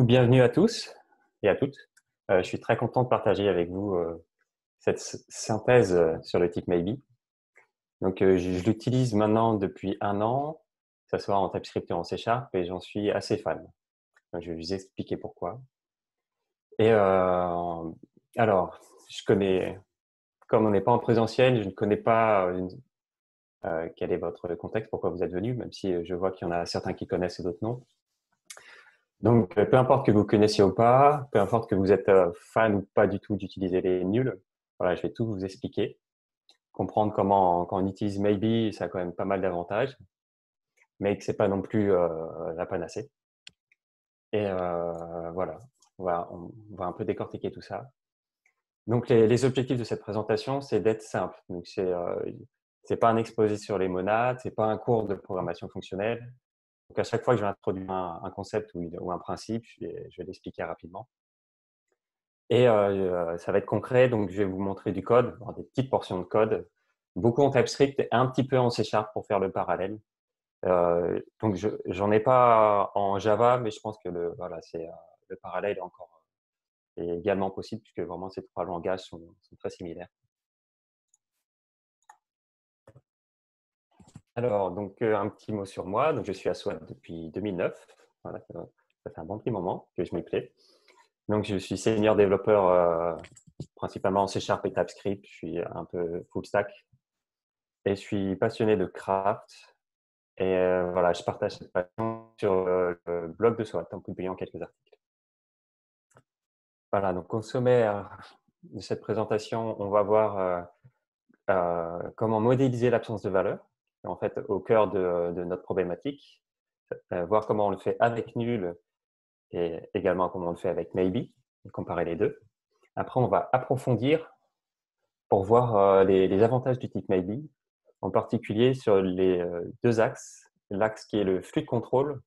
Bienvenue à tous et à toutes. Je suis très content de partager avec vous cette synthèse sur le type Maybe. Donc, je l'utilise maintenant depuis 1 an, que ce soit en TypeScript et en C Sharp, et j'en suis assez fan. Donc, je vais vous expliquer pourquoi. Et alors, je connais, comme on n'est pas en présentiel, je ne connais pas quel est votre contexte, pourquoi vous êtes venu, même si je vois qu'il y en a certains qui connaissent et d'autres non. Donc, peu importe que vous connaissiez ou pas, peu importe que vous êtes fan ou pas du tout d'utiliser les nuls, voilà, je vais tout vous expliquer. Comprendre comment, quand on utilise Maybe, ça a quand même pas mal d'avantages, mais que c'est pas non plus la panacée. Et voilà, on va un peu décortiquer tout ça. Donc, les objectifs de cette présentation, c'est d'être simple. Donc, c'est pas un exposé sur les monades, c'est pas un cours de programmation fonctionnelle. Donc, à chaque fois que je vais introduire un concept ou un principe, je vais l'expliquer rapidement. Et ça va être concret, donc je vais vous montrer du code, des petites portions de code, beaucoup en TypeScript et un petit peu en C Sharp pour faire le parallèle. Donc j'en ai pas en Java, mais je pense que le parallèle est également possible puisque vraiment ces trois langages sont très similaires. Alors, donc un petit mot sur moi. Donc je suis à SWAT depuis 2009. Voilà, ça fait un bon petit moment que je m'y plais. Donc je suis senior développeur principalement en C Sharp et TypeScript. Je suis un peu full stack. Et je suis passionné de craft. Et voilà, je partage cette passion sur le blog de SWAT en publiant quelques articles. Voilà, donc au sommaire de cette présentation, on va voir comment modéliser l'absence de valeur, en fait au cœur de notre problématique, voir comment on le fait avec nul et également comment on le fait avec maybe, et comparer les deux. Après, on va approfondir pour voir les avantages du type maybe, en particulier sur les deux axes. L'axe qui est le flux de contrôle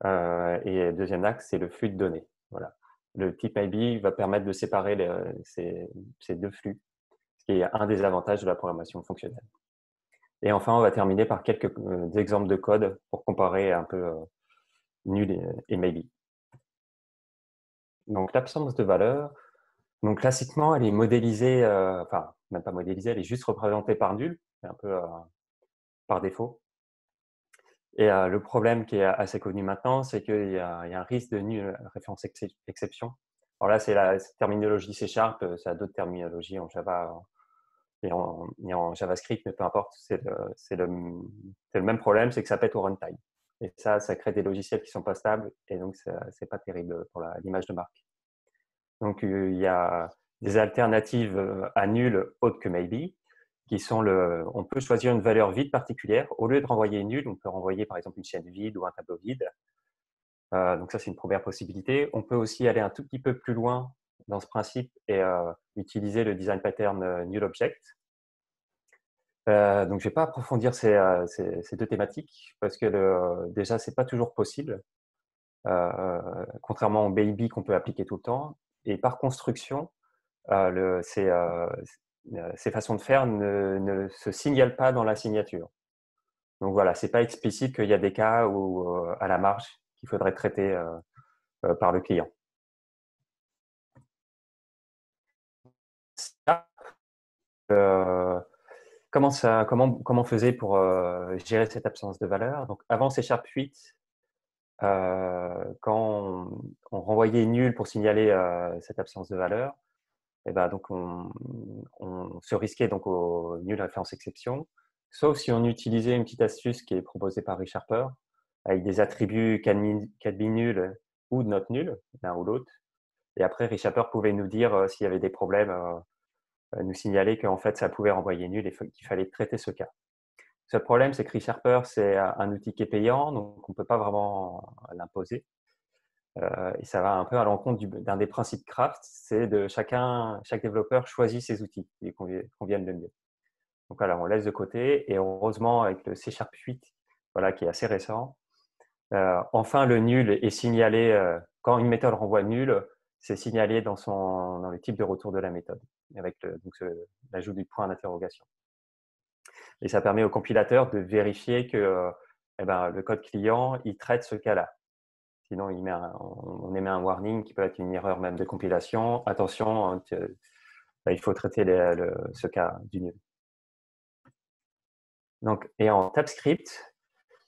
et le deuxième axe, c'est le flux de données. Voilà. Le type maybe va permettre de séparer ces deux flux, ce qui est un des avantages de la programmation fonctionnelle. Et enfin, on va terminer par quelques exemples de code pour comparer un peu nul et maybe. Donc, l'absence de valeur, donc classiquement, elle est modélisée, enfin, même pas modélisée, elle est juste représentée par nul, un peu par défaut. Et le problème qui est assez connu maintenant, c'est qu'il y a un risque de nul référence exception. Alors là, c'est la terminologie C Sharp, ça a d'autres terminologies en Java et en JavaScript, mais peu importe, c'est le même problème, c'est que ça pète au runtime. Et ça crée des logiciels qui sont pas stables, et donc c'est pas terrible pour l'image de marque. Donc il y a des alternatives à nul autres que maybe, qui sont on peut choisir une valeur vide particulière. Au lieu de renvoyer nul, on peut renvoyer par exemple une chaîne vide ou un tableau vide. Donc ça, c'est une première possibilité. On peut aussi aller un tout petit peu plus loin dans ce principe et utiliser le design pattern null object. Donc je vais pas approfondir ces deux thématiques parce que déjà, c'est pas toujours possible, contrairement au baby qu'on peut appliquer tout le temps. Et par construction, ces façons de faire ne se signalent pas dans la signature. Donc voilà, c'est pas explicite qu'il y a des cas où, à la marge, qu'il faudrait traiter par le client. Comment on faisait pour gérer cette absence de valeur? Donc avant C Sharp 8, quand on renvoyait nul pour signaler cette absence de valeur, et ben donc on se risquait donc au nul référence exception, sauf si on utilisait une petite astuce qui est proposée par ReSharper avec des attributs cadmi nul ou not nul, l'un ou l'autre. Et après, ReSharper pouvait nous dire s'il y avait des problèmes, nous signaler qu'en fait ça pouvait renvoyer nul et qu'il fallait traiter ce cas. Le seul problème, c'est que ReSharper, c'est un outil qui est payant, donc on ne peut pas vraiment l'imposer. Et ça va un peu à l'encontre d'un des principes Craft, c'est de chaque développeur choisit ses outils qui lui conviennent le mieux. Donc voilà, on laisse de côté et heureusement avec le C Sharp 8, voilà, qui est assez récent, enfin le nul est signalé quand une méthode renvoie nul, c'est signalé dans le type de retour de la méthode avec l'ajout du point d'interrogation. Et ça permet au compilateur de vérifier que le code client il traite ce cas-là. Sinon, on émet un warning qui peut être une erreur même de compilation. Attention, il faut traiter ce cas du nul. Donc, et en TypeScript,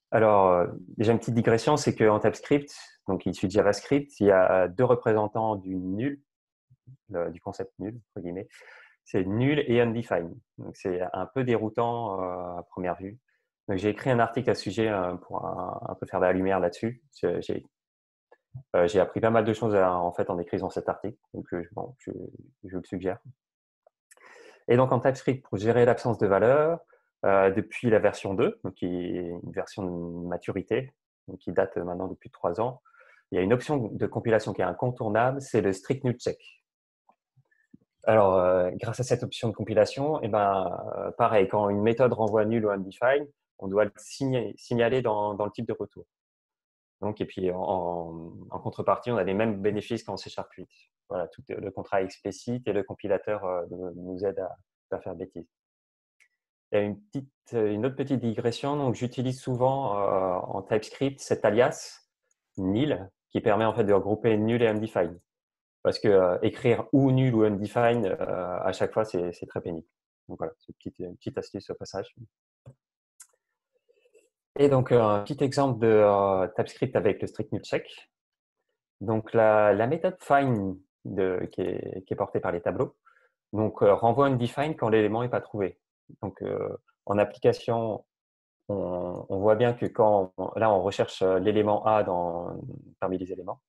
alors déjà une petite digression, c'est qu'en TypeScript, donc issu de JavaScript, il y a deux représentants du nul, du concept nul, entre guillemets. C'est nul et undefined. Donc, c'est un peu déroutant à première vue. Donc, j'ai écrit un article à ce sujet pour un peu faire de la lumière là-dessus. J'ai appris pas mal de choses en fait en écrivant cet article, donc bon, je le suggère. Et donc en TypeScript, pour gérer l'absence de valeur, depuis la version 2, donc qui est une version de maturité, donc qui date maintenant depuis 3 ans, il y a une option de compilation qui est incontournable, c'est le strict null check. Alors, grâce à cette option de compilation, pareil, quand une méthode renvoie nul ou undefined, on doit le signaler dans le type de retour. Donc, et puis en contrepartie, on a les mêmes bénéfices qu'en C# 8. Voilà, tout le contrat est explicite et le compilateur nous aide à faire bêtises. Il y a une autre petite digression. Donc, j'utilise souvent en TypeScript cet alias nil qui permet en fait de regrouper nul et undefined. Parce que écrire ou nul ou undefined à chaque fois, c'est très pénible. Donc voilà, c'est une petite astuce au passage. Et donc, un petit exemple de TypeScript avec le strict null check. Donc, la méthode find qui est portée par les tableaux renvoie une define quand l'élément n'est pas trouvé. Donc, en application, on voit bien que là, on recherche l'élément A parmi les éléments.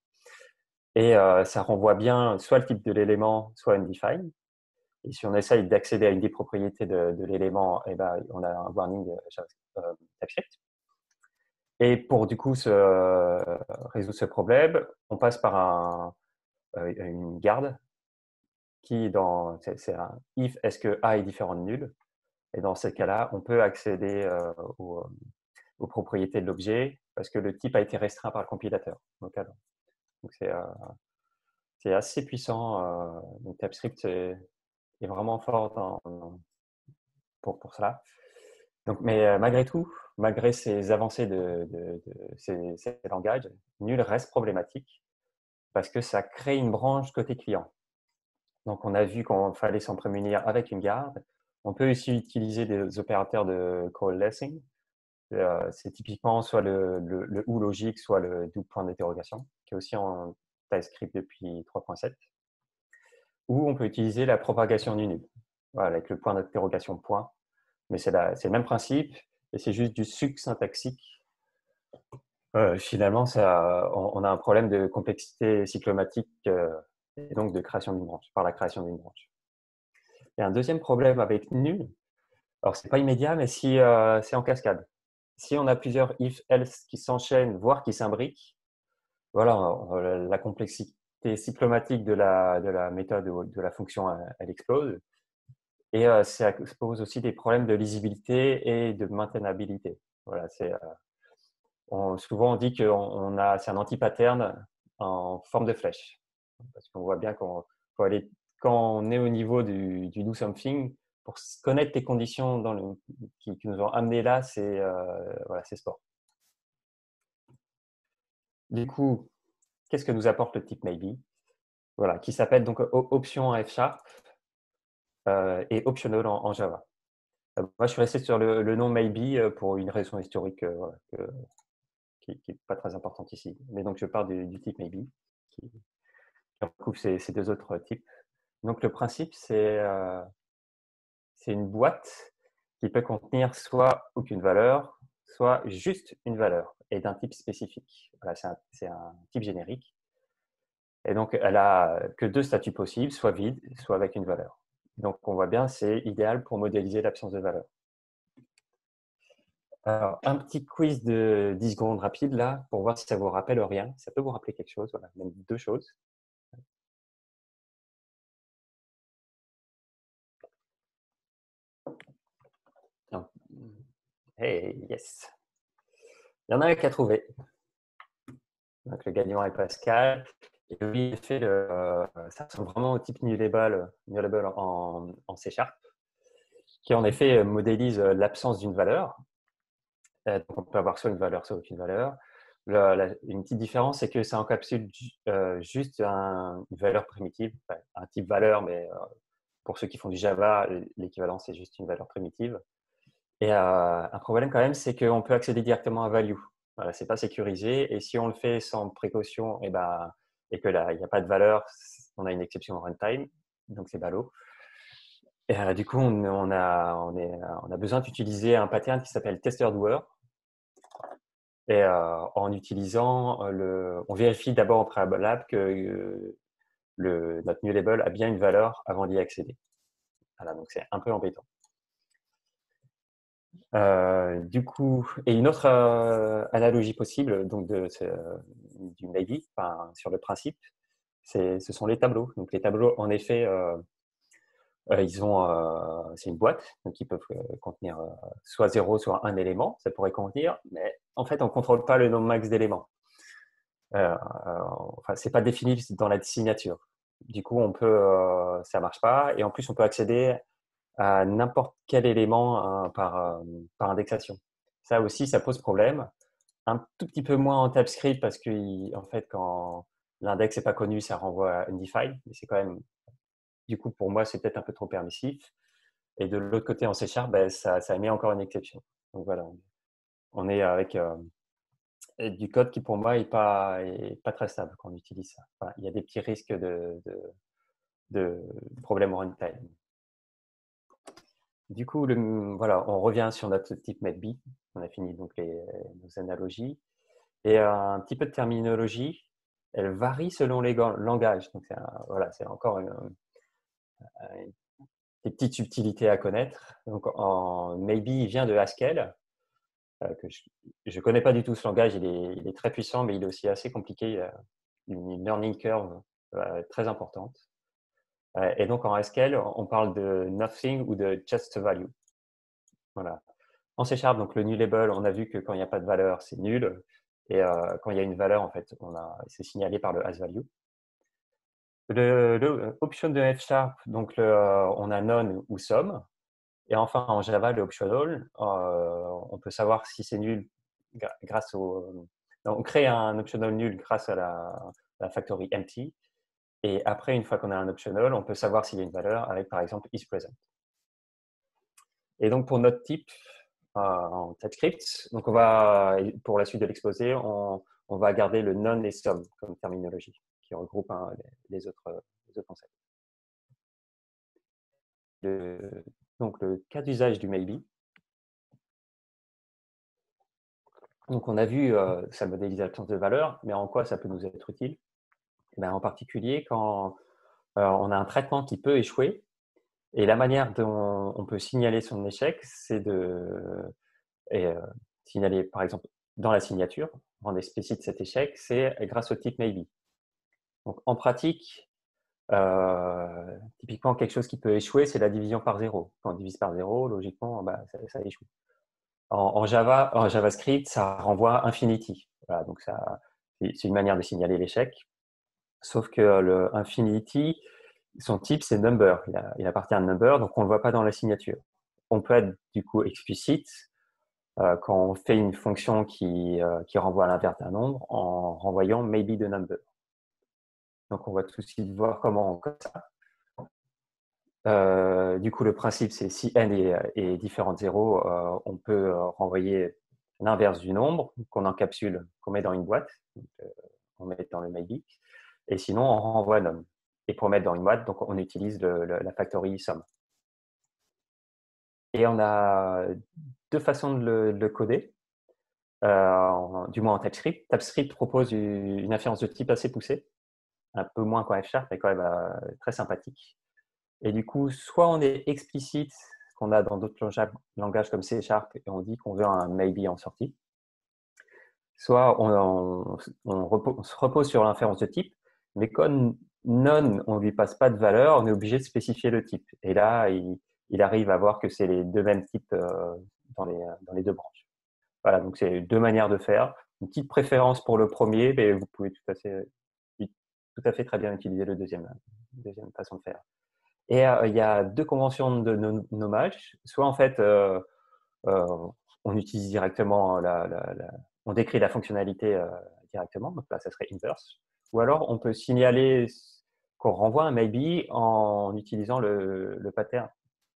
Et ça renvoie bien soit le type de l'élément, soit une define. Et si on essaye d'accéder à une des propriétés de l'élément, on a un warning TypeScript. Et pour du coup résoudre ce problème, on passe par une garde c'est un if est-ce que A est différent de nul. Et dans ce cas-là, on peut accéder aux propriétés de l'objet parce que le type a été restreint par le compilateur. Donc c'est assez puissant. Donc TypeScript est vraiment fort pour cela. Donc, mais malgré tout, malgré ces avancées de ces langages, nul reste problématique parce que ça crée une branche côté client. Donc, on a vu qu'il fallait s'en prémunir avec une garde. On peut aussi utiliser des opérateurs de coalescing. C'est typiquement soit le ou logique, soit le double point d'interrogation, qui est aussi en TypeScript depuis 3.7. Ou on peut utiliser la propagation du nul, voilà, avec le point d'interrogation point. Mais c'est le même principe et c'est juste du sucre syntaxique. Finalement, on a un problème de complexité cyclomatique et donc de création d'une branche, par la création d'une branche. Il y a un deuxième problème avec nul. Alors, ce n'est pas immédiat, mais si c'est en cascade. Si on a plusieurs if-else qui s'enchaînent, voire qui s'imbriquent, voilà, la complexité cyclomatique de la méthode ou de la fonction, elle explose. Et ça pose aussi des problèmes de lisibilité et de maintenabilité. Voilà, souvent on dit que c'est un anti-pattern en forme de flèche. Parce qu'on voit bien quand on est au niveau du do something, pour connaître les conditions qui nous ont amené là, c'est sport. Du coup, qu'est-ce que nous apporte le type maybe? Voilà, qui s'appelle donc option en F# et optional en Java. Moi, je suis resté sur le nom maybe pour une raison historique qui n'est pas très importante ici. Mais donc, je parle du type maybe, qui recouvre ces deux autres types. Donc, le principe, c'est une boîte qui peut contenir soit aucune valeur, soit juste une valeur et d'un type spécifique. Voilà, c'est un type générique. Et donc, elle a que deux statuts possibles, soit vide, soit avec une valeur. Donc, on voit bien, c'est idéal pour modéliser l'absence de valeur. Alors, un petit quiz de 10 secondes rapide là, pour voir si ça vous rappelle rien. Ça peut vous rappeler quelque chose, voilà, même deux choses. Non. Hey, yes. Il y en a un qui a trouvé. Donc, le gagnant est Pascal. Et lui, il fait ça ressemble vraiment au type nullable en C#, qui en effet modélise l'absence d'une valeur. Donc, on peut avoir soit une valeur, soit aucune valeur. Une petite différence, c'est que ça encapsule juste une valeur primitive, enfin, un type valeur, mais pour ceux qui font du Java, l'équivalent, c'est juste une valeur primitive. Et un problème quand même, c'est qu'on peut accéder directement à value. Voilà, c'est pas sécurisé. Et si on le fait sans précaution, et que là, il n'y a pas de valeur, on a une exception runtime, donc c'est ballot. Et du coup, on a besoin d'utiliser un pattern qui s'appelle tester-doer. Et en utilisant on vérifie d'abord au préalable que notre new label a bien une valeur avant d'y accéder. Voilà, donc c'est un peu embêtant. Du coup, et une autre analogie possible donc du maybe, enfin, sur le principe, ce sont les tableaux. Donc les tableaux, en effet, c'est une boîte, donc ils peuvent contenir soit 0, soit un élément, ça pourrait contenir, mais en fait, on ne contrôle pas le nombre max d'éléments. Enfin, c'est pas défini dans la signature. Du coup, ça marche pas, et en plus, on peut accéder à n'importe quel élément par indexation. Ça aussi, ça pose problème. Un tout petit peu moins en TypeScript parce que, en fait, quand l'index n'est pas connu, ça renvoie à undefined, mais c'est quand même, du coup, pour moi, c'est peut-être un peu trop permissif. Et de l'autre côté, en C#, ben, ça émet encore une exception. Donc voilà, on est avec du code qui, pour moi, est pas très stable quand on utilise ça. Enfin, il y a des petits risques de problèmes en runtime. Du coup, voilà, on revient sur notre type MedB. On a fini donc nos analogies. Et un petit peu de terminologie, elle varie selon les langages. Donc, voilà, c'est encore des petites subtilités à connaître. Donc, Maybe, il vient de Haskell, que je ne connais pas du tout ce langage. Il est très puissant, mais il est aussi assez compliqué. Il a une learning curve très importante. Et donc, en Haskell, on parle de nothing ou de just value. Voilà. En C#, donc le new label, on a vu que quand il n'y a pas de valeur, c'est nul. Et quand il y a une valeur, en fait, c'est signalé par le hasValue. Le option de F#, donc on a none ou some. Et enfin, en Java, le optional, on peut savoir si c'est nul grâce au... on crée un optional nul grâce à la factory empty. Et après, une fois qu'on a un optional, on peut savoir s'il y a une valeur avec, par exemple, isPresent. Et donc, pour notre type en TypeScript, donc pour la suite de l'exposé, on va garder le none et some comme terminologie, qui regroupe les autres concepts. Donc, le cas d'usage du maybe. Donc, on a vu sa modélisation de valeur, mais en quoi ça peut nous être utile? En particulier, quand on a un traitement qui peut échouer, et la manière dont on peut signaler son échec, c'est de signaler, par exemple, dans la signature, rendre explicite cet échec, c'est grâce au type maybe. Donc, en pratique, typiquement, quelque chose qui peut échouer, c'est la division par 0. Quand on divise par 0, logiquement, ça échoue. En JavaScript, ça renvoie infinity. Voilà, donc c'est une manière de signaler l'échec. Sauf que le infinity, son type, c'est number. Il appartient à number, donc on ne le voit pas dans la signature. On peut être du coup explicite quand on fait une fonction qui renvoie à l'inverse d'un nombre en renvoyant maybe the number. Donc on va tout de suite voir comment on code ça. Du coup, le principe, c'est si n est différent de 0, on peut renvoyer l'inverse du nombre qu'on encapsule, qu'on met dans une boîte. Donc, on met dans le maybe. Et sinon, on renvoie none. Et pour mettre dans une boîte, donc on utilise la factory sum. Et on a deux façons de le coder, du moins en TypeScript. TypeScript propose une inférence de type assez poussée, un peu moins qu'en F#, mais quand même très sympathique. Et du coup, soit on est explicite, qu'on a dans d'autres langages comme C# et on dit qu'on veut un maybe en sortie, soit on se repose sur l'inférence de type, mais comme none, on ne lui passe pas de valeur, on est obligé de spécifier le type. Et là, il arrive à voir que c'est les deux mêmes types dans les deux branches. Voilà, donc c'est deux manières de faire. Une petite préférence pour le premier, mais vous pouvez tout à fait très bien utiliser le deuxième façon de faire. Et il y a deux conventions de nommage. Soit en fait, on utilise directement on décrit la fonctionnalité directement, donc là, ça serait inverse. Ou alors, on peut signaler qu'on renvoie un maybe en utilisant le pattern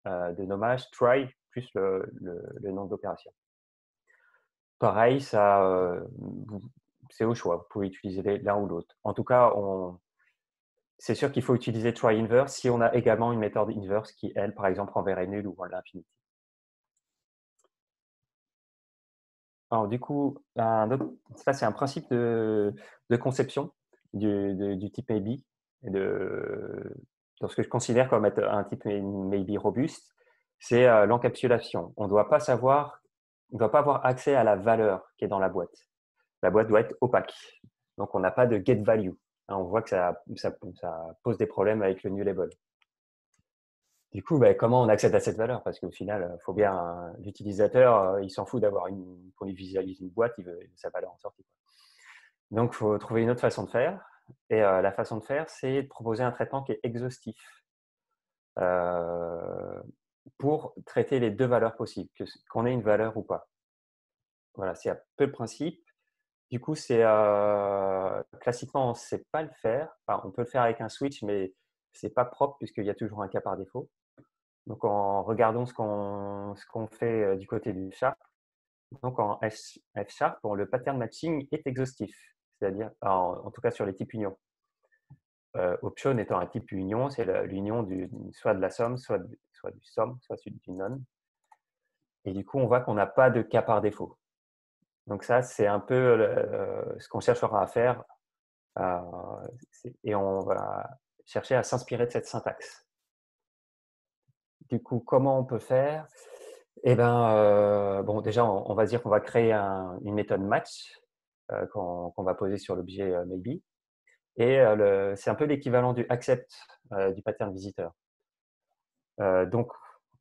de nommage try plus le nom d'opération. Pareil, c'est au choix, vous pouvez utiliser l'un ou l'autre. En tout cas, c'est sûr qu'il faut utiliser try inverse si on a également une méthode inverse qui, elle, par exemple, renverrait nul ou à l'infini. Alors du coup, ça c'est un principe de conception du type maybe, dans ce que je considère comme être un type maybe robuste, c'est l'encapsulation. On ne doit pas avoir accès à la valeur qui est dans la boîte. La boîte doit être opaque. Donc on n'a pas de get value. On voit que ça pose des problèmes avec le new label. Du coup, comment on accède à cette valeur? Parce qu'au final, faut bien l'utilisateur, il s'en fout qu'on lui visualise une boîte, il veut sa valeur en sortie. Donc, il faut trouver une autre façon de faire. Et la façon de faire, c'est de proposer un traitement qui est exhaustif pour traiter les deux valeurs possibles, qu'on ait une valeur ou pas. Voilà, c'est un peu le principe. Du coup, classiquement, on ne sait pas le faire. Enfin, on peut le faire avec un switch, mais ce n'est pas propre puisqu'il y a toujours un cas par défaut. Donc, en regardant ce qu'on fait du côté du Sharp, donc en F Sharp, le pattern matching est exhaustif, c'est-à-dire, en tout cas sur les types unions. Option étant un type union, c'est l'union soit de la somme, soit du somme, soit du none. Et du coup, on voit qu'on n'a pas de cas par défaut. Donc ça, c'est un peu ce qu'on cherchera à faire. Et on va chercher à s'inspirer de cette syntaxe. Du coup, comment on peut faire? Bon, déjà, on va dire qu'on va créer une méthode match qu'on va poser sur l'objet maybe. Et c'est un peu l'équivalent du accept du pattern visiteur. Donc,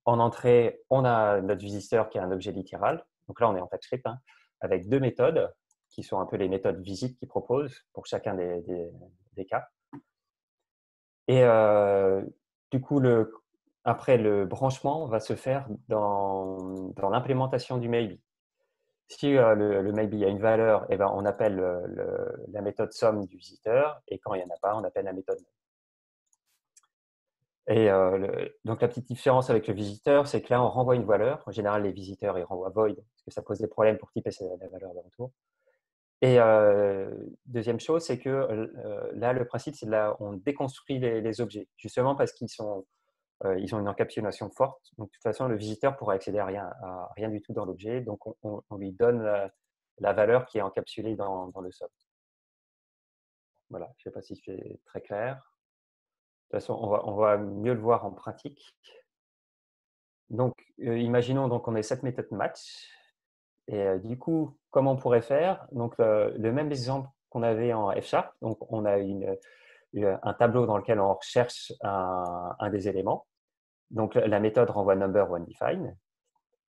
en entrée, on a notre visiteur qui est un objet littéral. Donc là, on est en TypeScript, avec deux méthodes qui sont un peu les méthodes visite qu'ils proposent pour chacun des cas. Et du coup, après, le branchement va se faire dans l'implémentation du maybe. Si le maybe a une valeur, on appelle la méthode somme du visiteur, et quand il n'y en a pas, on appelle la méthode. Et donc la petite différence avec le visiteur, c'est que là, on renvoie une valeur. En général, les visiteurs, ils renvoient void, parce que ça pose des problèmes pour typer la valeur de retour. Et deuxième chose, c'est que là, le principe, c'est on déconstruit les objets, justement parce qu'ils ont une encapsulation forte. Donc, de toute façon, le visiteur pourra accéder à rien du tout dans l'objet. Donc, on lui donne la valeur qui est encapsulée dans le somme. Voilà, je ne sais pas si c'est très clair. De toute façon, on va mieux le voir en pratique. Donc, imaginons qu'on ait cette méthode match. Et du coup, comment on pourrait faire? Donc, le même exemple qu'on avait en F Sharp. Donc, on a un tableau dans lequel on recherche un des éléments. Donc, la méthode renvoie number onDefine.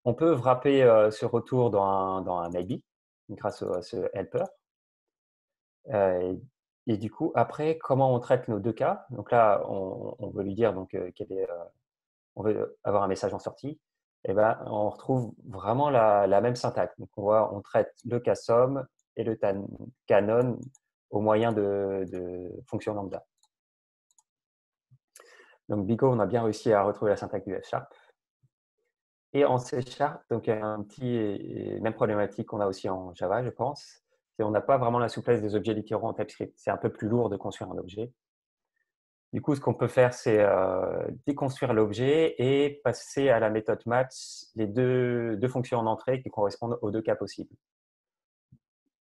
On peut wrapper ce retour dans un maybe grâce à ce helper. Et du coup, après, comment on traite nos deux cas? Donc là, on veut lui dire on veut avoir un message en sortie. On retrouve vraiment la même syntaxe. Donc on traite le cas somme et le cas none au moyen de fonctions lambda. Donc Bigo, on a bien réussi à retrouver la syntaxe du F Sharp. Et en C Sharp, donc un petit même problématique qu'on a aussi en Java, je pense, c'est qu'on n'a pas vraiment la souplesse des objets littéraux en TypeScript. C'est un peu plus lourd de construire un objet. Du coup, ce qu'on peut faire, c'est déconstruire l'objet et passer à la méthode match les deux fonctions en entrée qui correspondent aux deux cas possibles.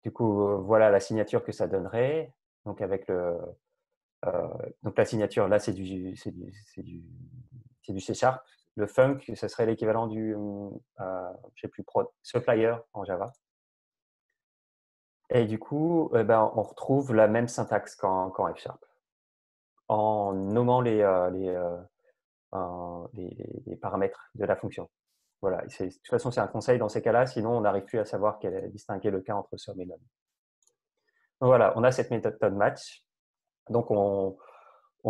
Du coup, voilà la signature que ça donnerait. Donc, donc la signature, là, c'est du C Sharp. Le func, ce serait l'équivalent du, je sais plus, supplier en Java. Et du coup, on retrouve la même syntaxe qu'en F Sharp, en nommant les paramètres de la fonction. Voilà. De toute façon, c'est un conseil dans ces cas-là, sinon on n'arrive plus à savoir distinguer le cas entre somme et none. Donc voilà, on a cette méthode match. Donc on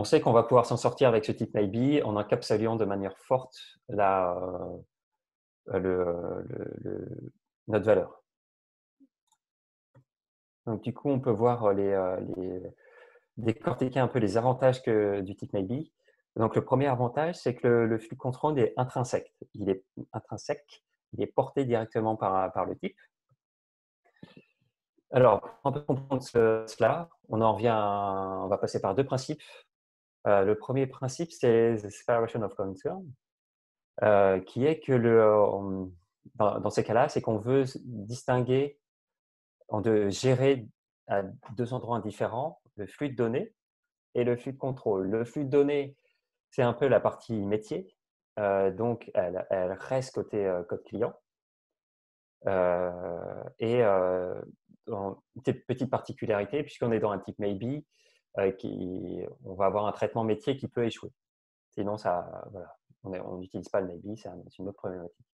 sait qu'on va pouvoir s'en sortir avec ce type maybe en encapsulant de manière forte notre valeur. Donc du coup, on peut voir décortiquer un peu les avantages du type maybe. Donc le premier avantage, c'est que le flux de contrôle est intrinsèque. Il est porté directement par le type. Alors, pour un peu comprendre cela, on va passer par deux principes. Le premier principe, c'est the separation of concern, qui est que dans ces cas-là, c'est qu'on veut distinguer, de gérer à deux endroits différents le flux de données et le flux de contrôle. Le flux de données, c'est un peu la partie métier, donc elle reste côté code client. Et une petite particularité, puisqu'on est dans un type maybe, on va avoir un traitement métier qui peut échouer. Sinon, voilà, on n'utilise pas le maybe, c'est une autre problématique.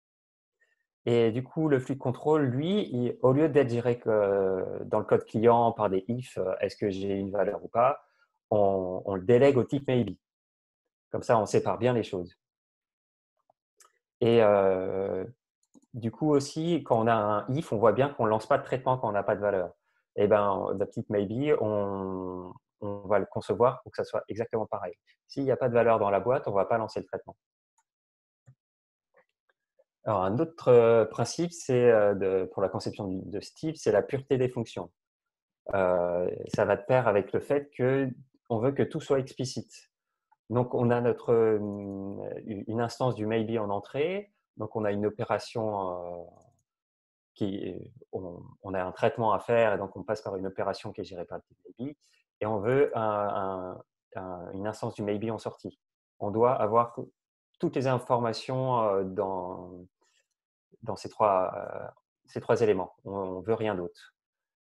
Et du coup, le flux de contrôle, lui, au lieu d'être géré dans le code client par des if, est-ce que j'ai une valeur ou pas, on le délègue au type maybe. Comme ça, on sépare bien les choses. Et du coup aussi, quand on a un if, on voit bien qu'on ne lance pas de traitement quand on n'a pas de valeur. Et bien, le type maybe, on va le concevoir pour que ça soit exactement pareil. S'il n'y a pas de valeur dans la boîte, on ne va pas lancer le traitement. Alors, un autre principe, c'est pour la conception de ce type, c'est la pureté des fonctions. Ça va de pair avec le fait qu'on veut que tout soit explicite. Donc, on a une instance du maybe en entrée. Donc, on a une opération on a un traitement à faire et donc on passe par une opération qui est gérée par le type maybe. Et on veut une instance du maybe en sortie. On doit avoir toutes les informations dans ces trois éléments. On ne veut rien d'autre.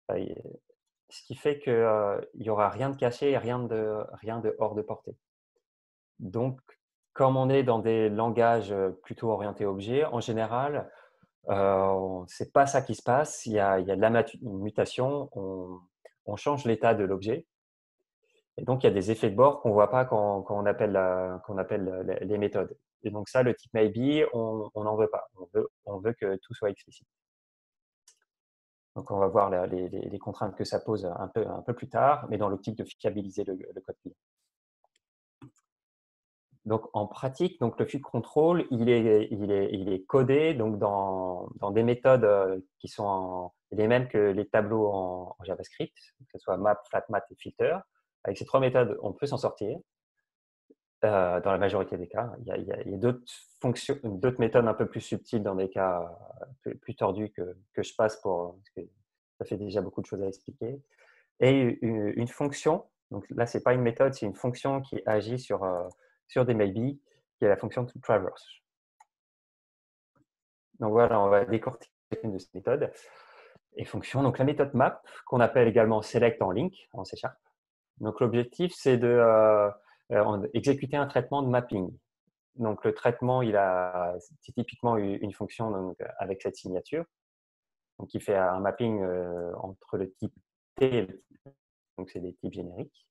Ce qui fait qu'il n'y aura rien de caché et rien de hors de portée. Donc, comme on est dans des langages plutôt orientés objets, en général, c'est pas ça qui se passe. Il y a de la mutation, on change l'état de l'objet. Et donc, il y a des effets de bord qu'on ne voit pas quand on appelle les méthodes. Et donc ça, le type maybe, on n'en veut pas. On veut que tout soit explicite. Donc, on va voir les contraintes que ça pose un peu plus tard, mais dans l'optique de fiabiliser le code client. Donc, en pratique, donc, le flux de contrôle, il est codé donc, dans des méthodes qui sont les mêmes que les tableaux en JavaScript, que ce soit map, flat, math et filter. Avec ces trois méthodes, on peut s'en sortir dans la majorité des cas. Il y a d'autres méthodes un peu plus subtiles dans des cas plus tordus que je passe parce que ça fait déjà beaucoup de choses à expliquer. Et une fonction, donc là, ce n'est pas une méthode, c'est une fonction qui agit sur des maybe, qui est la fonction traverse. Donc voilà, on va décortiquer une de ces méthodes et fonctions. Donc la méthode map, qu'on appelle également select en link, en C#. Donc l'objectif, c'est d'exécuter un traitement de mapping. Donc le traitement, c'est typiquement une fonction donc, avec cette signature, donc qui fait un mapping entre le type T et le type, donc c'est des types génériques.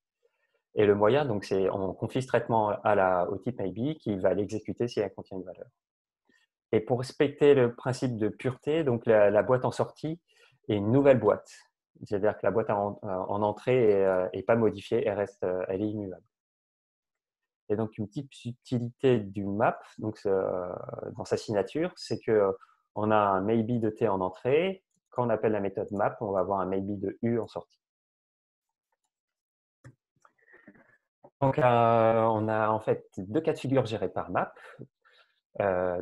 Et le moyen, donc c'est on confie ce traitement au type maybe qui va l'exécuter si elle contient une valeur. Et pour respecter le principe de pureté, donc la boîte en sortie est une nouvelle boîte. C'est-à-dire que la boîte en entrée n'est pas modifiée, elle est immuable. Et donc une petite subtilité du map, donc dans sa signature, c'est qu'on a un maybe de t en entrée. Quand on appelle la méthode map, on va avoir un maybe de u en sortie. Donc on a en fait deux cas de figure gérés par map.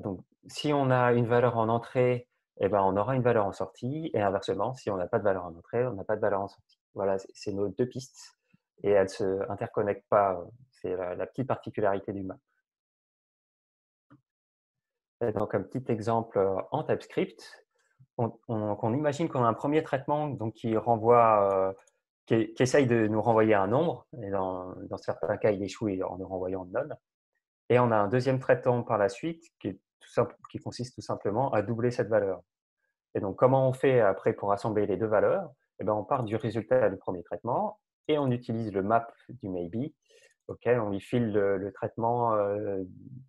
Donc si on a une valeur en entrée, eh ben, on aura une valeur en sortie, et inversement, si on n'a pas de valeur en entrée, on n'a pas de valeur en sortie. Voilà, c'est nos deux pistes, et elles ne se interconnectent pas. C'est la petite particularité du map. Et donc, un petit exemple en TypeScript, on imagine qu'on a un premier traitement donc, qui essaye de nous renvoyer un nombre, et dans certains cas, il échoue en nous renvoyant none. Et on a un deuxième traitement par la suite qui consiste tout simplement à doubler cette valeur. Et donc, comment on fait après pour assembler les deux valeurs? Eh bien, on part du résultat du premier traitement et on utilise le map du maybe auquel on lui file le traitement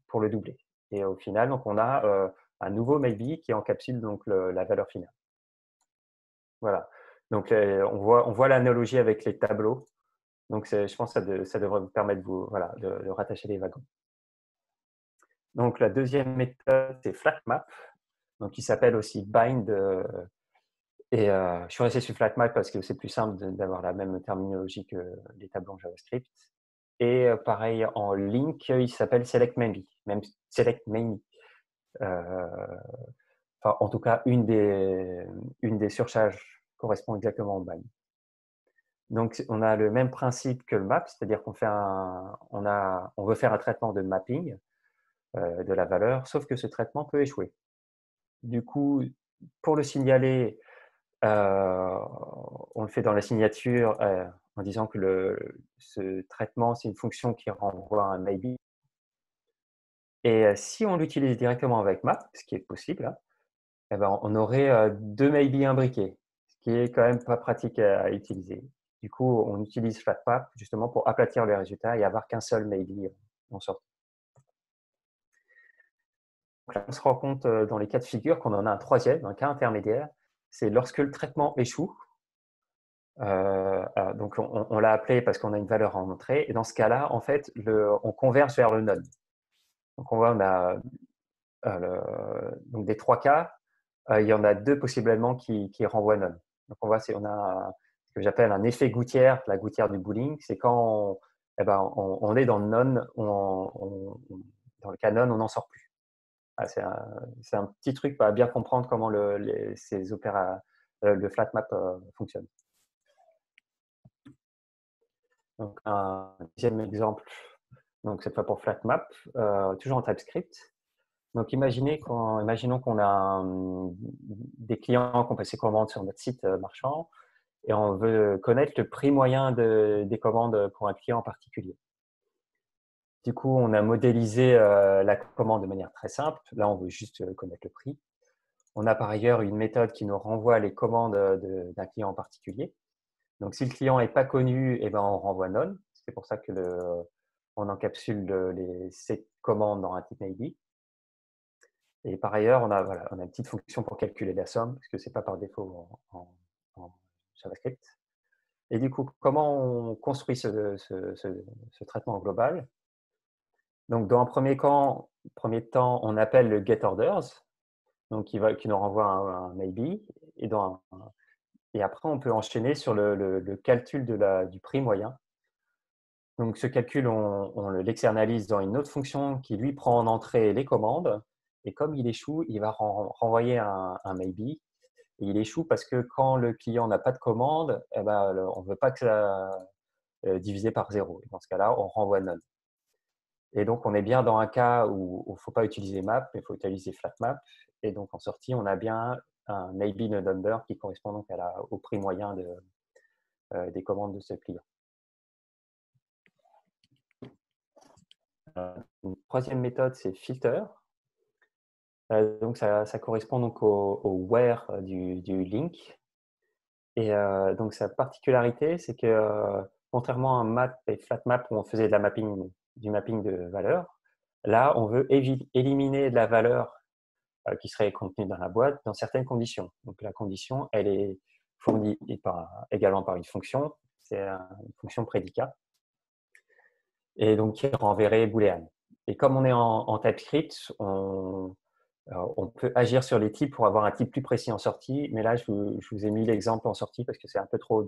pour le doubler. Et au final, donc, on a un nouveau maybe qui encapsule donc, la valeur finale. Voilà. Donc, on voit l'analogie avec les tableaux. Donc, je pense que ça devrait vous permettre voilà, de rattacher les wagons. Donc, la deuxième méthode, c'est FlatMap, donc qui s'appelle aussi Bind. Je suis resté sur FlatMap parce que c'est plus simple d'avoir la même terminologie que les tableaux en JavaScript. Et pareil, en link, il s'appelle SelectMany. Même SelectMany. Enfin, en tout cas, une des surcharges correspond exactement au bind. Donc, on a le même principe que le map, c'est-à-dire qu'on veut faire un traitement de mapping de la valeur, sauf que ce traitement peut échouer. Du coup, pour le signaler, on le fait dans la signature en disant que ce traitement, c'est une fonction qui renvoie un maybe. Et si on l'utilise directement avec map, ce qui est possible, hein, eh ben, on aurait 2 maybe imbriqués, ce qui est quand même pas pratique à utiliser. Du coup, on utilise FlatMap justement pour aplatir les résultats et avoir qu'un seul maybe en sortie. Donc là, on se rend compte dans les cas de figure qu'on en a un troisième, un cas intermédiaire, c'est lorsque le traitement échoue. Donc on l'a appelé parce qu'on a une valeur en entrée, et dans ce cas-là, en fait, on converge vers le none. Donc on voit, on a donc des 3 cas, il y en a 2 possiblement qui renvoient none. Donc on voit, on a ce que j'appelle un effet gouttière, la gouttière du boolean, c'est quand on est dans le none, dans le cas none, on n'en sort plus. C'est un petit truc pour bien comprendre comment le FlatMap fonctionne. Donc un deuxième exemple, donc cette fois pour FlatMap, toujours en TypeScript. Donc imaginons qu'on a des clients qui ont passé commande sur notre site marchand et on veut connaître le prix moyen des commandes pour un client en particulier. Du coup, on a modélisé la commande de manière très simple. Là, on veut juste connaître le prix. On a par ailleurs une méthode qui nous renvoie les commandes d'un client en particulier. Donc, si le client n'est pas connu, eh ben, on renvoie none. C'est pour ça que on encapsule ces commandes dans un type maybe. Et par ailleurs, on a une petite fonction pour calculer la somme, parce que ce n'est pas par défaut en JavaScript. Et du coup, comment on construit ce traitement global? Donc, dans un premier temps, on appelle le getOrders, donc qui nous renvoie un maybe. Et après, on peut enchaîner sur le calcul du prix moyen. Donc, ce calcul, on l'externalise dans une autre fonction qui, lui, prend en entrée les commandes. Et comme il échoue, il va renvoyer un maybe. Et il échoue parce que quand le client n'a pas de commande, eh ben, on ne veut pas que ça divisé par 0. Et dans ce cas-là, on renvoie none. Et donc, on est bien dans un cas où il ne faut pas utiliser map, mais il faut utiliser FlatMap. Et donc, en sortie, on a bien un maybe no number qui correspond donc au prix moyen des commandes de ce client. Une troisième méthode, c'est filter. Donc, ça correspond donc au where du link. Et donc, sa particularité, c'est que contrairement à un map et FlatMap où on faisait du mapping de valeurs, là, on veut éliminer de la valeur qui serait contenue dans la boîte dans certaines conditions. Donc, la condition, elle est fournie également par une fonction, c'est une fonction prédicat, et donc qui renverrait booléen. Et comme on est en TypeScript, on peut agir sur les types pour avoir un type plus précis en sortie, mais là, je vous ai mis l'exemple en sortie parce que c'est un peu trop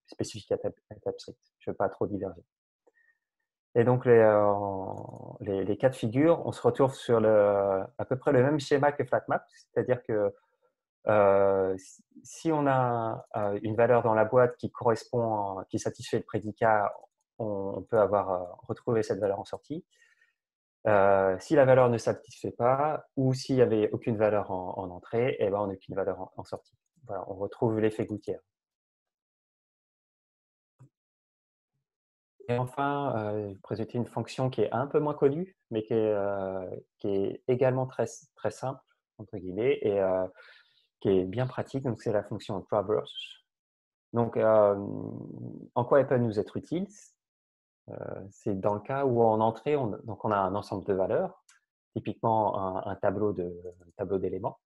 spécifique à TypeScript. Je ne veux pas trop diverger. Et donc, les cas de figure, on se retrouve sur à peu près le même schéma que FlatMap, c'est-à-dire que si on a une valeur dans la boîte qui satisfait le prédicat, on peut retrouver cette valeur en sortie. Si la valeur ne satisfait pas, ou s'il n'y avait aucune valeur en entrée, eh ben, on n'a aucune valeur en sortie. Voilà, on retrouve l'effet gouttière. Et enfin, je vais présenter une fonction qui est un peu moins connue, mais qui est également très, très simple, entre guillemets, et qui est bien pratique. Donc, c'est la fonction traverse. Donc, en quoi elle peut nous être utile? C'est dans le cas où en entrée, on a un ensemble de valeurs, typiquement un tableau d'éléments.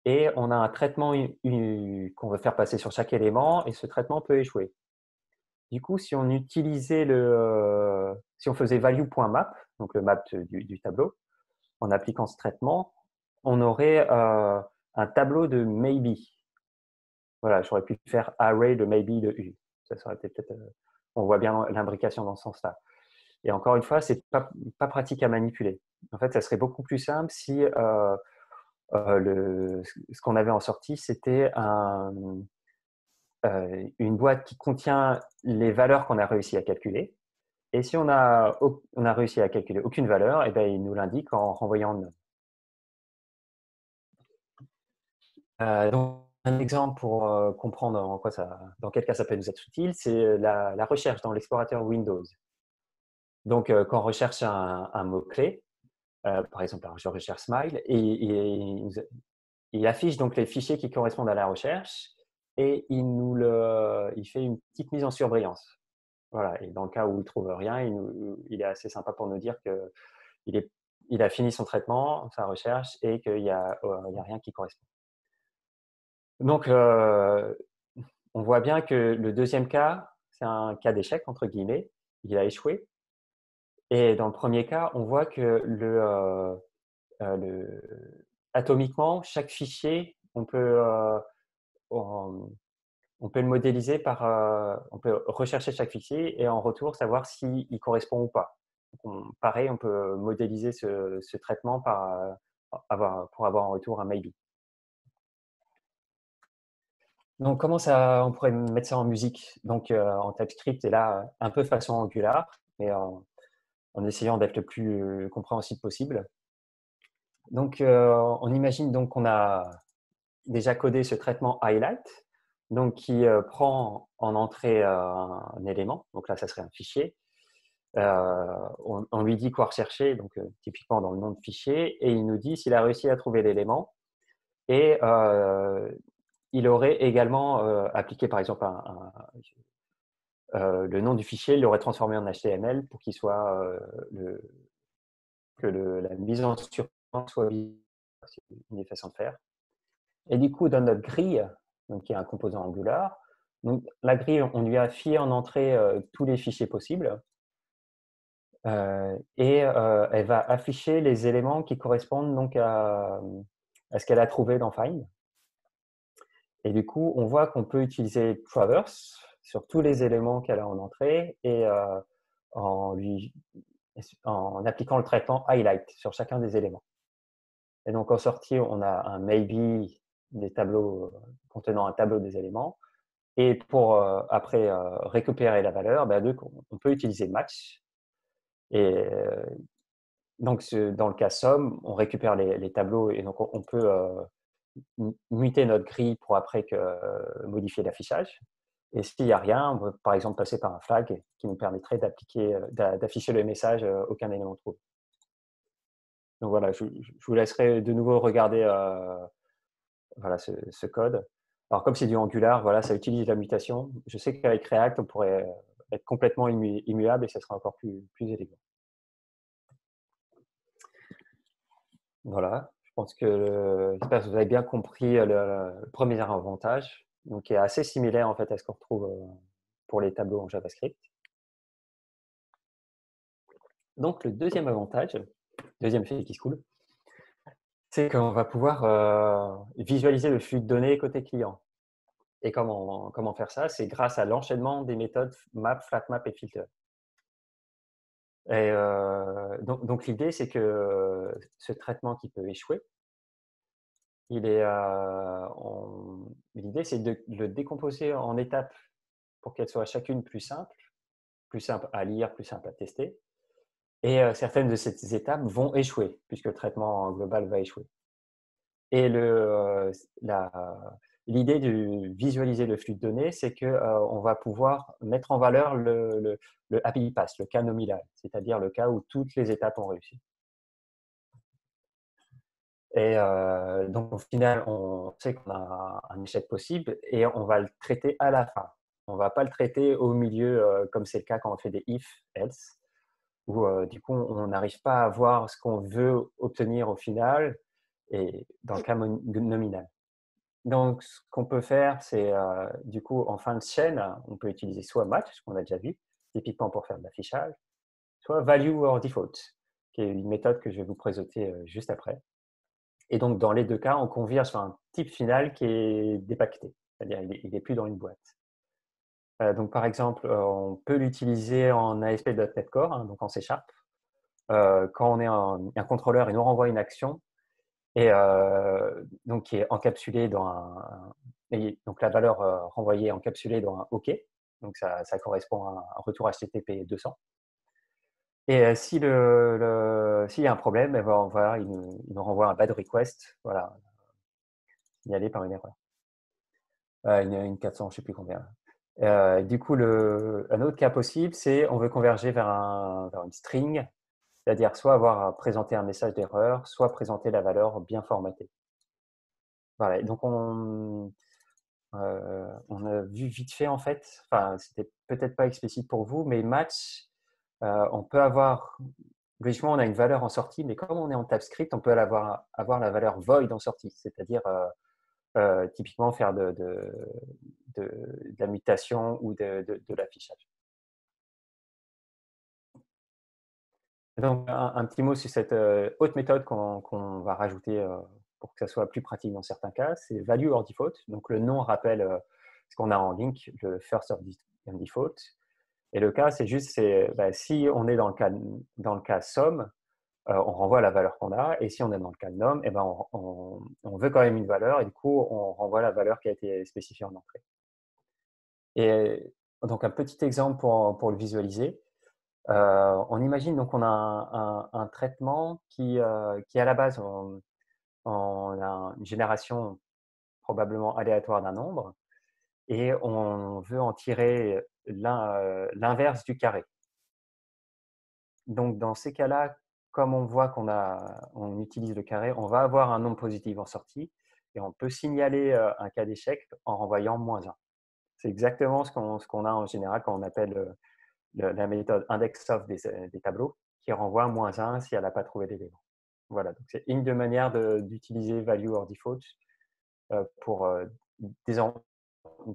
et on a un traitement qu'on veut faire passer sur chaque élément et ce traitement peut échouer. Du coup, si on utilisait si on faisait value.map, donc le map du tableau, en appliquant ce traitement, on aurait un tableau de maybe. Voilà, j'aurais pu faire array de maybe de U. Ça serait peut-être, on voit bien l'imbrication dans ce sens-là. Et encore une fois, c'est pas pratique à manipuler. En fait, ça serait beaucoup plus simple si ce qu'on avait en sortie, c'était une boîte qui contient les valeurs qu'on a réussi à calculer. Et si on a réussi à calculer aucune valeur, eh bien, il nous l'indique en renvoyant none. Donc, un exemple pour comprendre dans quel cas ça peut nous être utile, c'est la recherche dans l'explorateur Windows. Donc, quand on recherche un mot-clé, par exemple, je recherche smile, et il affiche donc les fichiers qui correspondent à la recherche et il fait une petite mise en surbrillance. Voilà, et dans le cas où il ne trouve rien, il est assez sympa pour nous dire qu'il a fini son traitement, sa recherche, et qu'il n'y a rien qui correspond. Donc, on voit bien que le deuxième cas, c'est un cas d'échec, entre guillemets. Il a échoué. Et dans le premier cas, on voit que atomiquement, chaque fichier, on, on peut le modéliser on peut rechercher chaque fichier et en retour savoir s'il correspond ou pas. Pareil, on peut modéliser ce traitement pour avoir en retour un maybe. Donc, on pourrait mettre ça en musique? Donc, en TypeScript, et là, un peu façon Angular, mais en essayant d'être le plus compréhensible possible. Donc, on imagine donc qu'on a déjà codé ce traitement highlight, donc qui prend en entrée un élément. Donc là, ça serait un fichier. On lui dit quoi rechercher, donc typiquement dans le nom de fichier, et il nous dit s'il a réussi à trouver l'élément. Et il aurait également appliqué, par exemple, le nom du fichier, il l'aurait transformé en HTML pour qu'il soit la mise en surbrillance soit visible. C'est une des façons de faire. Et du coup, dans notre grille, donc qui est un composant Angular, donc la grille, on lui a fié en entrée tous les fichiers possibles. Et elle va afficher les éléments qui correspondent donc à ce qu'elle a trouvé dans Find. Et du coup, on voit qu'on peut utiliser Traverse sur tous les éléments qu'elle a en entrée et en appliquant le traitement Highlight sur chacun des éléments. Et donc, en sortie, on a un maybe des tableaux contenant un tableau des éléments. Et pour après récupérer la valeur, on peut utiliser match. Et donc, dans le cas somme, on récupère les tableaux et donc on peut muter notre grille pour après modifier l'affichage. Et s'il n'y a rien, on peut par exemple passer par un flag qui nous permettrait d'afficher le message aucun élément trouvé. Donc voilà, je vous laisserai de nouveau regarder voilà, ce code. Alors comme c'est du Angular, voilà, ça utilise la mutation. Je sais qu'avec React, on pourrait être complètement immuable et ça sera encore plus élégant. Voilà, je pense que j'espère que vous avez bien compris le premier avantage, donc qui est assez similaire en fait à ce qu'on retrouve pour les tableaux en JavaScript. Donc le deuxième avantage, deuxième fait qui se coule, c'est qu'on va pouvoir visualiser le flux de données côté client. Et comment faire ça? C'est grâce à l'enchaînement des méthodes map, flatmap et filter. Et donc l'idée, c'est que ce traitement qui peut échouer, l'idée, c'est de le décomposer en étapes pour qu'elles soient chacune plus simples à lire, plus simples à tester. Et certaines de ces étapes vont échouer, puisque le traitement global va échouer. Et l'idée de visualiser le flux de données, c'est qu'on va pouvoir mettre en valeur le happy path, le cas nominal, c'est-à-dire le cas où toutes les étapes ont réussi. Et donc, au final, on sait qu'on a un échec possible et on va le traiter à la fin. On ne va pas le traiter au milieu, comme c'est le cas quand on fait des if, else, où du coup, on n'arrive pas à voir ce qu'on veut obtenir au final, et dans le cas nominal. Donc, ce qu'on peut faire, c'est du coup, en fin de chaîne, on peut utiliser soit match, ce qu'on a déjà vu, typiquement pour faire de l'affichage, soit value or default, qui est une méthode que je vais vous présenter juste après. Et donc, dans les deux cas, on converge sur un type final qui est dépaqueté, c'est-à-dire il est plus dans une boîte. Donc, par exemple, on peut l'utiliser en ASP.NET Core, hein, donc en C#. Quand on est un contrôleur, il nous renvoie une action et donc qui est encapsulée dans et donc la valeur renvoyée est encapsulée dans un OK. Donc ça correspond à un retour HTTP 200. Et s'il y a un problème, eh ben, voilà, il nous renvoie un bad request, voilà, signalé par une erreur. Une 400, je ne sais plus combien. Du coup, un autre cas possible, c'est on veut converger vers une string, c'est-à-dire soit avoir présenté un message d'erreur, soit présenter la valeur bien formatée. Voilà, donc on a vu vite fait en fait, enfin c'était peut-être pas explicite pour vous, mais match, on peut avoir, logiquement on a une valeur en sortie, mais comme on est en TypeScript, on peut avoir la valeur void en sortie, c'est-à-dire typiquement faire de la mutation ou de l'affichage. Donc, un petit mot sur cette autre méthode qu'on va rajouter pour que ça soit plus pratique dans certains cas, c'est value or default. Donc, le nom rappelle ce qu'on a en link, le first of default. Et le cas, c'est juste, si on est dans le cas somme, on renvoie la valeur qu'on a. Et si on est dans le cas nom, eh ben, on veut quand même une valeur. Et du coup, on renvoie la valeur qui a été spécifiée en entrée. Et donc, un petit exemple pour le visualiser. On imagine donc on a un traitement qui à la base on a une génération probablement aléatoire d'un nombre et on veut en tirer l'inverse du carré. Donc dans ces cas-là, comme on voit on utilise le carré, on va avoir un nombre positif en sortie et on peut signaler un cas d'échec en renvoyant -1. C'est exactement ce qu'on a en général quand on appelle la méthode index-of des tableaux qui renvoie -1 si elle n'a pas trouvé d'élément. Voilà, donc c'est une des manières d'utiliser value or default pour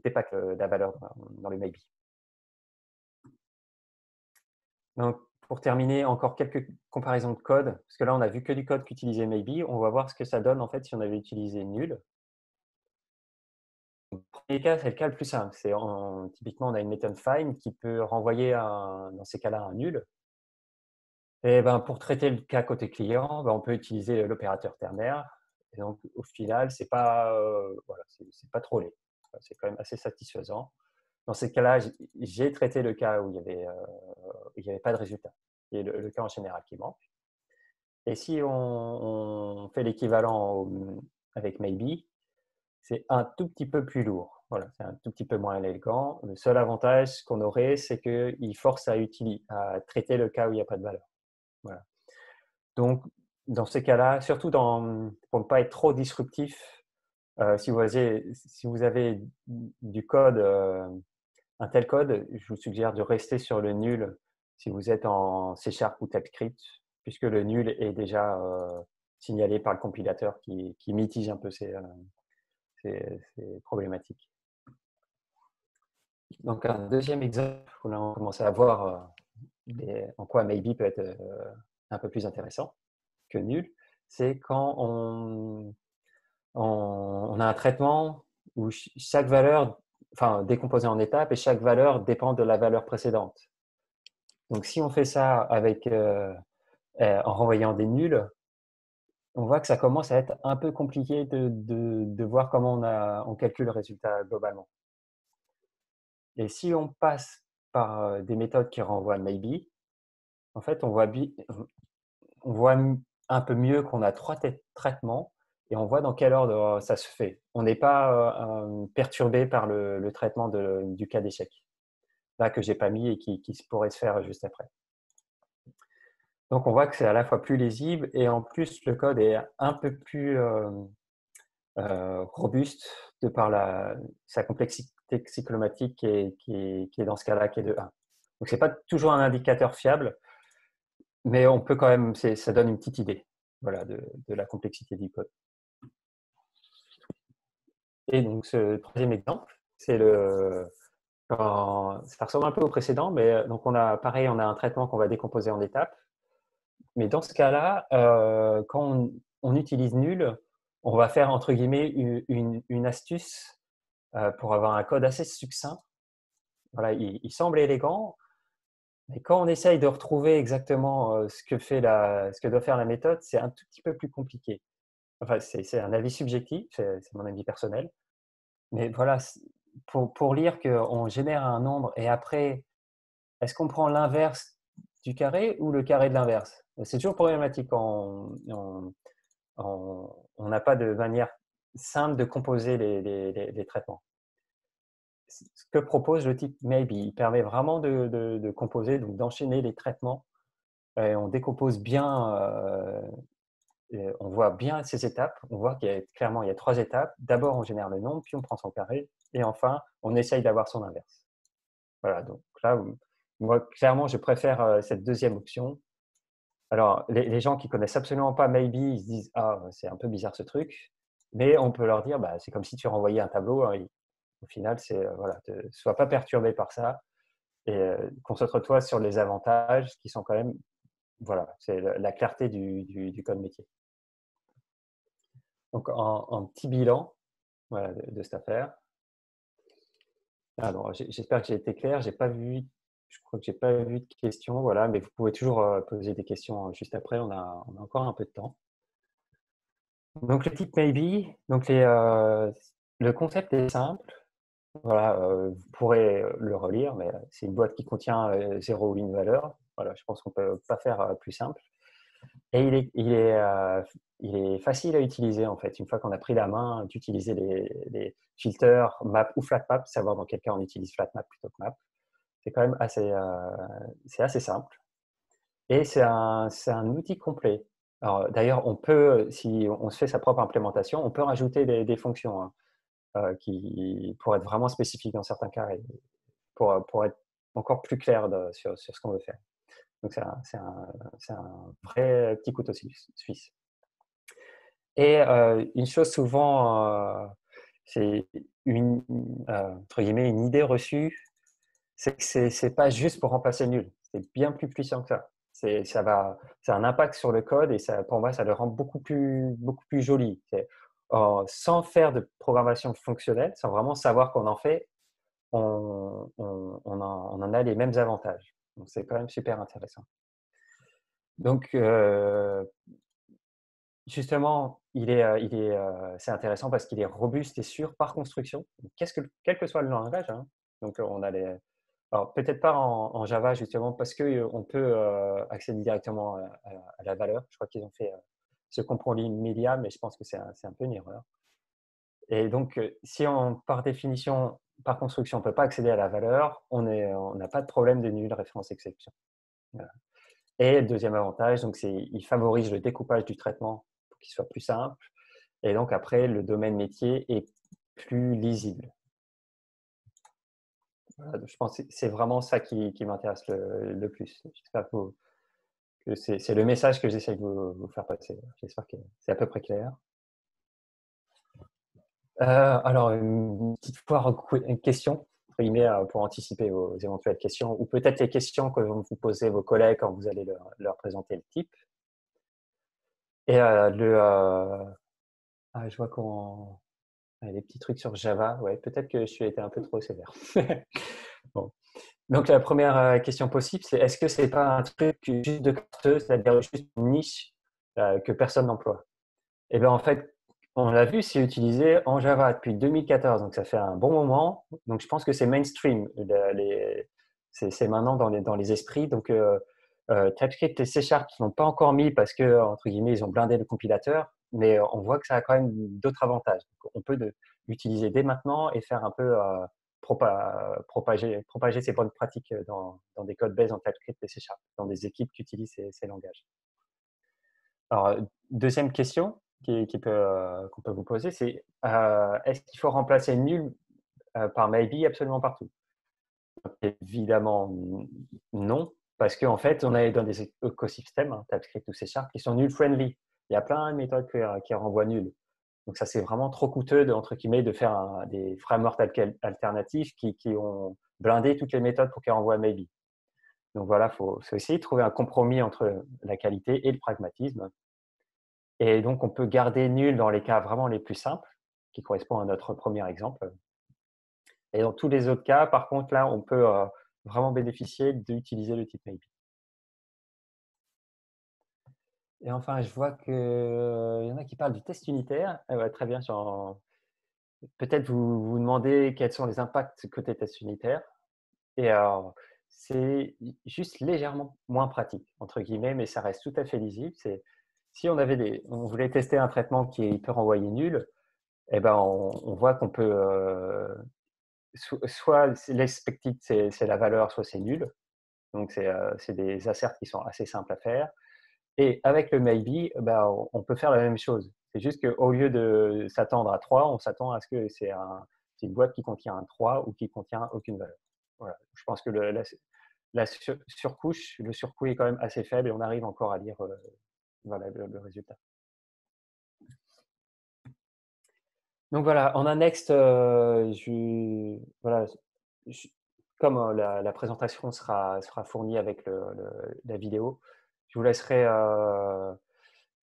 dépacker la valeur dans le maybe. Donc, pour terminer, encore quelques comparaisons de code, parce que là, on a vu que du code qu'utilisait maybe. On va voir ce que ça donne en fait si on avait utilisé nul. Le premier cas, c'est le cas le plus simple. Typiquement, on a une méthode find qui peut renvoyer, dans ces cas-là, un nul. Et ben, pour traiter le cas côté client, on peut utiliser l'opérateur ternaire. Et donc, au final, c'est pas, voilà, c'est pas trop laid. C'est quand même assez satisfaisant. Dans ces cas-là, j'ai traité le cas où il y avait pas de résultat. Et le cas en général qui manque. Et si on fait l'équivalent avec maybe, c'est un tout petit peu plus lourd. Voilà, c'est un tout petit peu moins élégant. Le seul avantage qu'on aurait, c'est qu'il force à traiter le cas où il n'y a pas de valeur. Voilà. Donc, dans ces cas-là, surtout pour ne pas être trop disruptif, si vous avez du code, un tel code, je vous suggère de rester sur le nul si vous êtes en C# ou TypeScript, puisque le nul est déjà signalé par le compilateur qui mitige un peu ces problématiques. Donc, un deuxième exemple où on commence à voir en quoi maybe peut être un peu plus intéressant que nul, c'est quand on a un traitement où chaque valeur, enfin décomposée en étapes, et chaque valeur dépend de la valeur précédente. Donc si on fait ça en renvoyant des nuls, on voit que ça commence à être un peu compliqué de voir comment on calcule le résultat globalement. Et si on passe par des méthodes qui renvoient maybe, en fait, on voit un peu mieux qu'on a 3 traitements et on voit dans quel ordre ça se fait. On n'est pas perturbé par le traitement du cas d'échec, là que j'ai pas mis et qui pourrait se faire juste après. Donc on voit que c'est à la fois plus lisible et en plus le code est un peu plus robuste de par sa complexité cyclomatique qui est dans ce cas-là, qui est de 1. Donc c'est pas toujours un indicateur fiable, mais on peut quand même, ça donne une petite idée, voilà, de la complexité du code. Et donc, ce troisième exemple, c'est ça ressemble un peu au précédent, mais donc pareil, on a un traitement qu'on va décomposer en étapes. Mais dans ce cas-là, quand on utilise nul, on va faire entre guillemets une astuce pour avoir un code assez succinct. Voilà, il semble élégant, mais quand on essaye de retrouver exactement ce que doit faire la méthode, c'est un tout petit peu plus compliqué. Enfin, c'est un avis subjectif, c'est mon avis personnel. Mais voilà, pour lire qu'on génère un nombre et après, est-ce qu'on prend l'inverse du carré ou le carré de l'inverse? C'est toujours problématique quand on n'a pas de manière simple de composer les traitements. Ce que propose le type maybe, il permet vraiment de composer, donc d'enchaîner les traitements. Et on décompose bien, on voit bien ces étapes. On voit clairement, il y a 3 étapes. D'abord, on génère le nombre, puis on prend son carré, et enfin, on essaye d'avoir son inverse. Voilà, donc là, moi, clairement, je préfère cette deuxième option. Alors, les gens qui connaissent absolument pas Maybe, ils se disent: «Ah, c'est un peu bizarre ce truc», mais on peut leur dire: «Bah, c'est comme si tu renvoyais un tableau, hein, au final, voilà, sois pas perturbé par ça et concentre-toi sur les avantages qui sont quand même, voilà, c'est la clarté du code métier». Donc en petit bilan, voilà, de cette affaire. Alors, j'espère que j'ai été clair. Je crois que j'ai pas vu de questions, voilà, mais vous pouvez toujours poser des questions juste après. On a encore un peu de temps. Donc le type maybe, donc le concept est simple. Voilà, vous pourrez le relire, mais c'est une boîte qui contient 0 ou une valeur. Voilà, je pense qu'on peut pas faire plus simple. Et il est facile à utiliser en fait. Une fois qu'on a pris la main d'utiliser les filters map ou flatmap, savoir dans quel cas on utilise flatmap plutôt que map. C'est quand même c'est assez simple. Et c'est un outil complet. Alors d'ailleurs, on peut, si on se fait sa propre implémentation, on peut rajouter des fonctions hein, pour être vraiment spécifiques dans certains cas et pour être encore plus clair sur ce qu'on veut faire. Donc c'est un vrai petit couteau suisse. Et une chose souvent, c'est entre guillemets, une idée reçue, c'est que c'est pas juste pour remplacer nul. C'est bien plus puissant que ça. Ça a un impact sur le code et ça, pour moi, ça le rend beaucoup plus joli. Sans faire de programmation fonctionnelle, sans vraiment savoir qu'on en fait, on en a les mêmes avantages. Donc c'est quand même super intéressant. Donc justement, c'est intéressant parce qu'il est robuste et sûr par construction. Quel que soit le langage, hein. Donc, on a alors peut-être pas en Java justement parce que on peut accéder directement à la valeur. Je crois qu'ils ont fait ce compromis média, mais je pense que c'est un peu une erreur. Et donc, si par définition, par construction, on peut pas accéder à la valeur, on n'a pas de problème de nulle référence exception. Voilà. Et le deuxième avantage, donc il favorise le découpage du traitement pour qu'il soit plus simple. Et donc après, le domaine métier est plus lisible. Voilà, je pense que c'est vraiment ça qui m'intéresse le plus. J'espère que c'est le message que j'essaie de vous faire passer. J'espère que c'est à peu près clair. Alors, une petite foire une question, entre guillemets, pour anticiper aux éventuelles questions, ou peut-être les questions que vont vous poser vos collègues quand vous allez leur présenter le type. Et je vois les petits trucs sur Java, ouais, peut-être que je suis été un peu trop sévère. Bon. Donc la première question possible, c'est est-ce que c'est pas un truc juste de creux, c'est-à-dire juste une niche que personne n'emploie? Eh bien en fait, on l'a vu, c'est utilisé en Java depuis 2014, donc ça fait un bon moment. Donc je pense que c'est mainstream, c'est maintenant dans les esprits. Donc TypeScript et C# qui n'ont pas encore mis parce que entre guillemets ils ont blindé le compilateur, mais on voit que ça a quand même d'autres avantages. Donc, on peut l'utiliser dès maintenant et faire un peu propager ces bonnes pratiques dans des codes base en TypeScript et C#, dans des équipes qui utilisent ces langages. Alors, deuxième question qu'on peut vous poser, c'est est-ce qu'il faut remplacer nul par maybe absolument partout? Évidemment, non, parce qu'en fait, on est dans des écosystèmes, hein, TypeScript ou C# qui sont null friendly. Il y a plein de méthodes qui renvoient nul. Donc ça, c'est vraiment trop coûteux, entre guillemets, de faire des frameworks alternatifs qui ont blindé toutes les méthodes pour qu'elles envoient Maybe. Donc voilà, il faut essayer de trouver un compromis entre la qualité et le pragmatisme. Et donc, on peut garder nul dans les cas vraiment les plus simples, qui correspondent à notre premier exemple. Et dans tous les autres cas, par contre, là, on peut vraiment bénéficier d'utiliser le type Maybe. Et enfin, je vois qu'il y en a qui parlent du test unitaire. Ouais, très bien. Peut-être vous vous demandez quels sont les impacts côté test unitaire. Et c'est juste légèrement moins pratique, entre guillemets, mais ça reste tout à fait lisible. C'est si on voulait tester un traitement qui peut renvoyer nul, eh ben on voit qu'on peut soit l'expected c'est la valeur, soit c'est nul. Donc c'est des asserts qui sont assez simples à faire. Et avec le maybe, ben, on peut faire la même chose. C'est juste qu'au lieu de s'attendre à 3, on s'attend à ce que c'est une boîte qui contient un 3 ou qui contient aucune valeur. Voilà. Je pense que la surcouche, le surcoût est quand même assez faible et on arrive encore à lire voilà, le résultat. Donc voilà, en annexe, voilà, comme la présentation sera fournie avec la vidéo, je vous laisserai,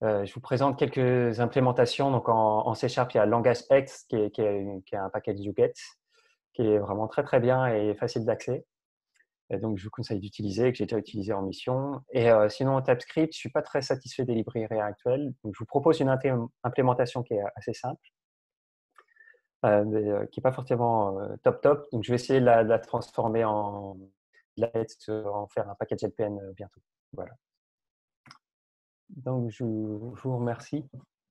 je vous présente quelques implémentations. Donc en C#, il y a Langage X qui est un package UGET qui est vraiment très très bien et facile d'accès. Et donc je vous conseille d'utiliser, que j'ai déjà utilisé en mission. Et sinon en TypeScript, je suis pas très satisfait des librairies actuelles. Donc je vous propose une implémentation qui est assez simple. Mais qui n'est pas forcément top top. Donc, je vais essayer de la transformer en faire un package LPN bientôt. Voilà. Donc, je vous remercie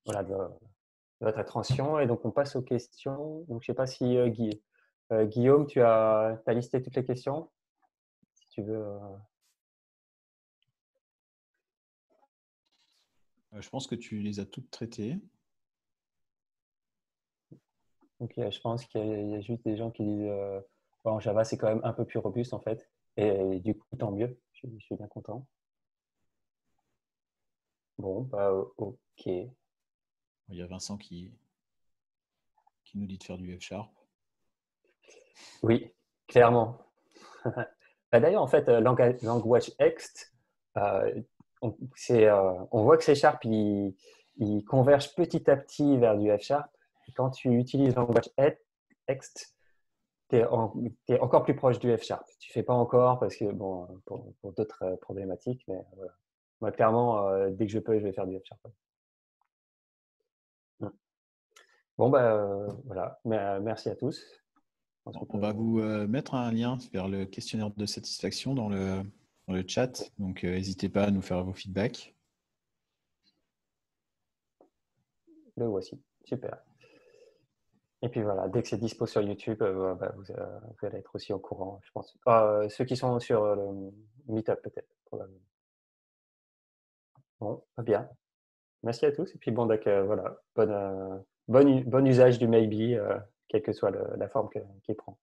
voilà, de votre attention. Et donc, on passe aux questions. Donc, je ne sais pas si Guillaume, tu as listé toutes les questions. Si tu veux. Je pense que tu les as toutes traitées. Donc, je pense qu'il y a juste des gens qui disent bon, Java, c'est quand même un peu plus robuste en fait. Et du coup, tant mieux. Je suis bien content. Bon, bah, ok. Il y a Vincent qui nous dit de faire du F#. Oui, clairement. Bah, d'ailleurs, en fait, LanguageX, on voit que C# il converge petit à petit vers du F#. Et quand tu utilises LanguageX, tu es encore plus proche du F#. Tu ne fais pas encore parce que, bon, pour d'autres problématiques, mais voilà. Moi, clairement, dès que je peux, je vais faire du F#. Bon, bah, voilà. Merci à tous. On va vous mettre un lien vers le questionnaire de satisfaction dans le chat. Donc, n'hésitez pas à nous faire vos feedbacks. Le voici. Super. Et puis voilà, dès que c'est dispo sur YouTube, bah, vous allez être aussi au courant, je pense. Ceux qui sont sur le Meetup, peut-être, probablement. Bon, bien. Merci à tous. Et puis bon, donc, voilà, bon usage du Maybe, quelle que soit la forme qu'il prend.